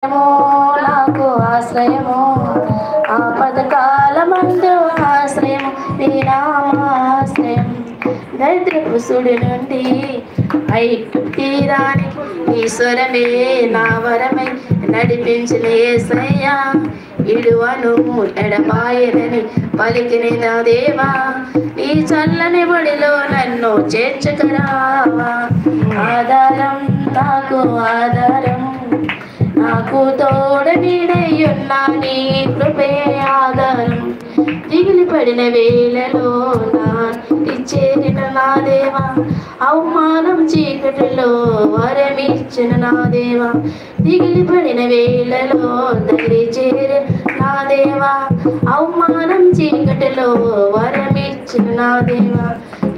నాకు ఆశ్రయము ఆపదకాలమందు ఆశ్రయము నీ నామాశ్రయం దరిద్రపు సుడి నుండి ఐగుప్తు తీరానికి ఈశ్వరమే నా వరమై నడిపించిన యేసయ్యా ఇడువను ఎడబాయనని పలికిన నా దేవా ఈ చల్లని బడిలో నన్ను చేర్చుకురావా ఆధారం నాకు ఆధారం నాకు తోడ నీడయ్యున్నా నీ కృపే ఆధారం దిగిలి పడిన వేళలో చేరిన నా దేవా అవమానం చీకటిలో వరమిచ్చిన నా దేవా దిగిలి పడిన వేళలో దరి చేరిన నా దేవా అవమానం చీకటిలో వరమిచ్చిన నా దేవా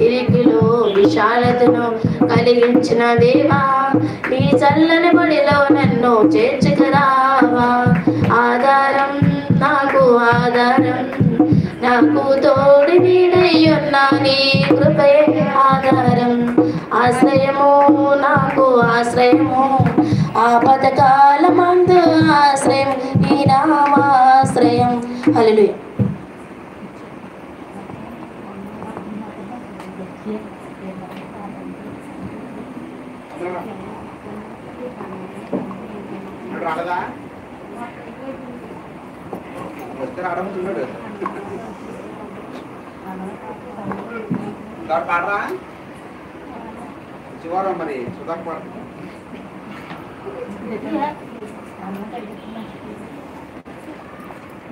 ఇరికిలో విశాలతను కలిగించిన దేవా నీ చల్లని బడిలో నన్ను చేర్చుకురావా ఆధారం నాకు ఆధారం నాకు తోడి నీడయ్యున్నా నీ కృపే ఆధారం ఆశ్రయము నాకు ఆశ్రయము ఆపదకాలమందు ఆశ్రయం నీ నామాశ్రయం హల్లెలూయా. రాలేదా వస్తే రావడం పాడరా శివారం మరి సుధాక్ పాడ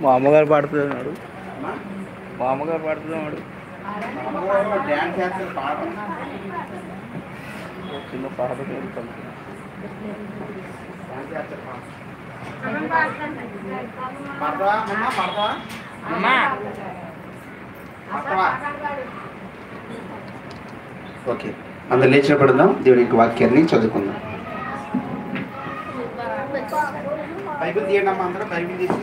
మా అమ్మగారు పాడుతున్నాడు మా అమ్మగారు పాడుతున్నాడు డ్యాన్స్ చేస్తారు పాడడం చిన్న పాట ఓకే అందరు లేచిన పడుదాం దేవుని యొక్క వాక్యాన్ని చదువుకుందాం. బైబిల్ తీయండి అమ్మా, అందరూ బైబిల్ తీసి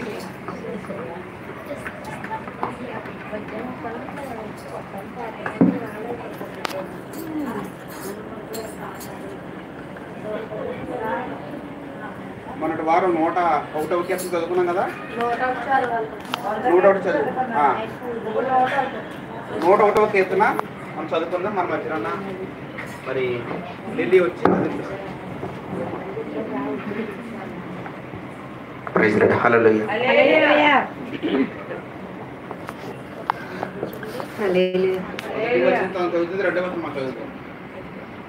మొన్నటి వారం 101వ కీర్తన చదువుకున్నాం కదా, 101 చదువు 101వ కీర్తన మనం చదువుకుందాం. మన మధ్యన మరి ఢిల్లీ వచ్చి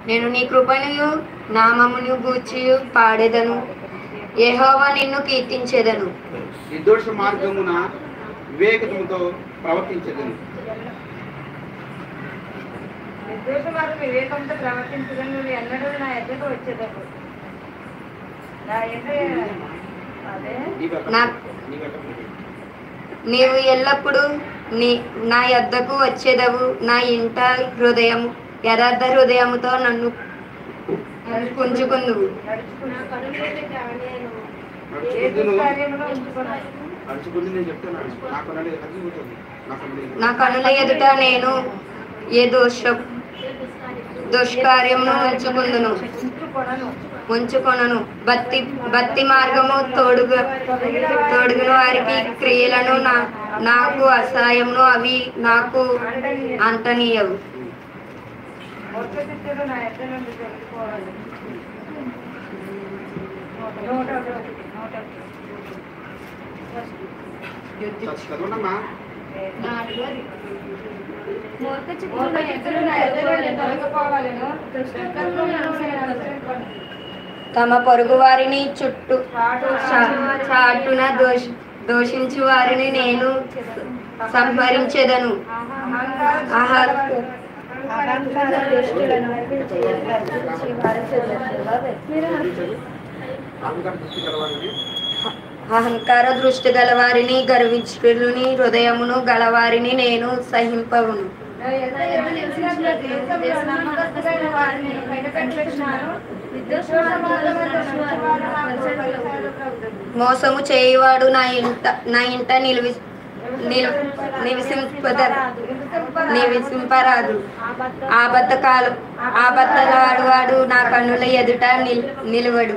నేను నీ కృపను నామమును గూర్చి పాడేదను, యెహోవా నిన్ను కీర్తించేదను. నిర్దోష మార్గమున వివేకముతో ప్రవర్తించేదను. నిర్దోష మార్గం వివేకంతో ప్రవర్తించదను. నువ్వు ఎన్నడూ నా ఎద్దకు వచ్చేదకు. నీవు ఎల్లప్పుడూ నా యొద్దకు వచ్చేదవు. నా ఇంట హృదయము యథార్థ హృదయముతో నన్ను పుంజుకుందువు. నా కనుల ఎదుట నేను ఏ దుష్కార్యమును ఉంచుకొనను. భక్తి మార్గము తోడుగును వారికి క్రియలను నాకు అసహ్యమును, అవి నాకు అంటనీయవు. తమ పొరుగు వారిని చాటున దోషించు వారిని నేను సంహరించేదను. అహంకార దృష్టి గలవారిని గర్విష్ఠులని హృదయమును గలవారిని నేను సహింపవును. మోసము చేయువాడు నా ఇంట నివసింపద నీ విసింపరాదు. ఆబద్ధలాడువాడు నా కన్నుల ఎదుట నిలువడు.